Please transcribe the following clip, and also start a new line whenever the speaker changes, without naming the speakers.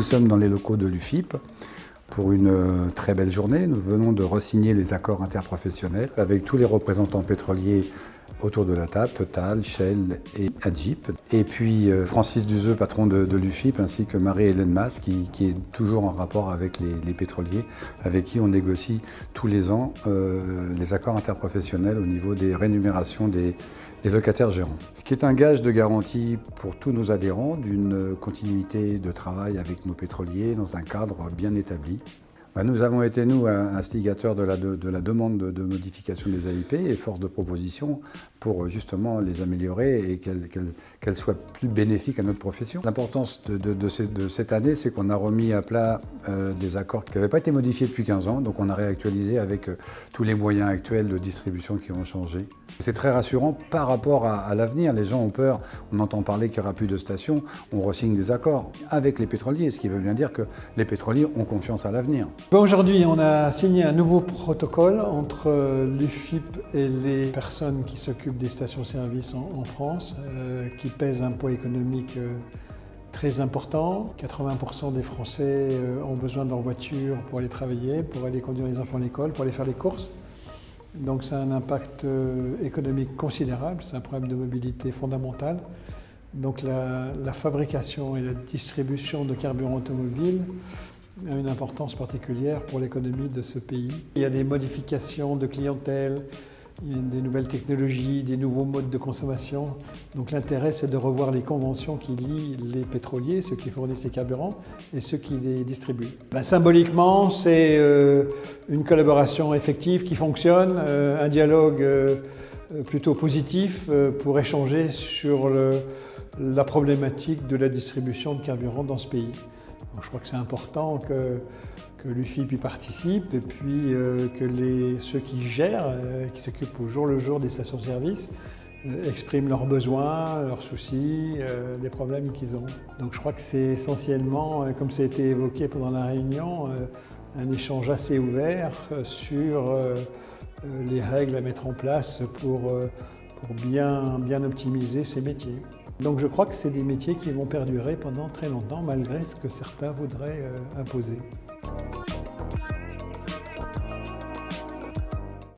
sommes dans les locaux de l'UFIP pour une très belle journée. Nous venons de re-signer les accords interprofessionnels avec tous les représentants pétroliers autour de la table, Total, Shell et Agip. Et puis Francis Duzeux, patron de l'UFIP, ainsi que Marie-Hélène Mas, qui est toujours en rapport avec les pétroliers, avec qui on négocie tous les ans les accords interprofessionnels au niveau des rémunérations des locataires gérants. Ce qui est un gage de garantie pour tous nos adhérents d'une continuité de travail avec nos pétroliers dans un cadre bien établi. Nous avons été, nous, instigateurs de la demande de modification des AIP et force de proposition pour justement les améliorer et qu'elles soient plus bénéfiques à notre profession. L'importance de cette année, c'est qu'on a remis à plat des accords qui n'avaient pas été modifiés depuis 15 ans, donc on a réactualisé avec tous les moyens actuels de distribution qui ont changé. C'est très rassurant par rapport à l'avenir. Les gens ont peur, on entend parler qu'il n'y aura plus de stations, on re-signe des accords avec les pétroliers, ce qui veut bien dire que les pétroliers ont confiance à l'avenir.
Aujourd'hui, on a signé un nouveau protocole entre l'UFIP et les personnes qui s'occupent des stations-service en France, qui pèsent un poids économique très important. 80% des Français ont besoin de leur voiture pour aller travailler, pour aller conduire les enfants à l'école, pour aller faire les courses. Donc ça a un impact économique considérable, c'est un problème de mobilité fondamental. Donc la fabrication et la distribution de carburant automobile a une importance particulière pour l'économie de ce pays. Il y a des modifications de clientèle, il y a des nouvelles technologies, des nouveaux modes de consommation. Donc l'intérêt, c'est de revoir les conventions qui lient les pétroliers, ceux qui fournissent les carburants, et ceux qui les distribuent. Symboliquement, c'est une collaboration effective qui fonctionne, un dialogue plutôt positif pour échanger sur la problématique de la distribution de carburant dans ce pays. Donc, je crois que c'est important que l'UFIP y participe et puis que ceux qui gèrent, qui s'occupent au jour le jour des stations-service, expriment leurs besoins, leurs soucis, les problèmes qu'ils ont. Donc je crois que c'est essentiellement, comme ça a été évoqué pendant la réunion, un échange assez ouvert sur les règles à mettre en place pour bien optimiser ces métiers. Donc je crois que c'est des métiers qui vont perdurer pendant très longtemps, malgré ce que certains voudraient imposer.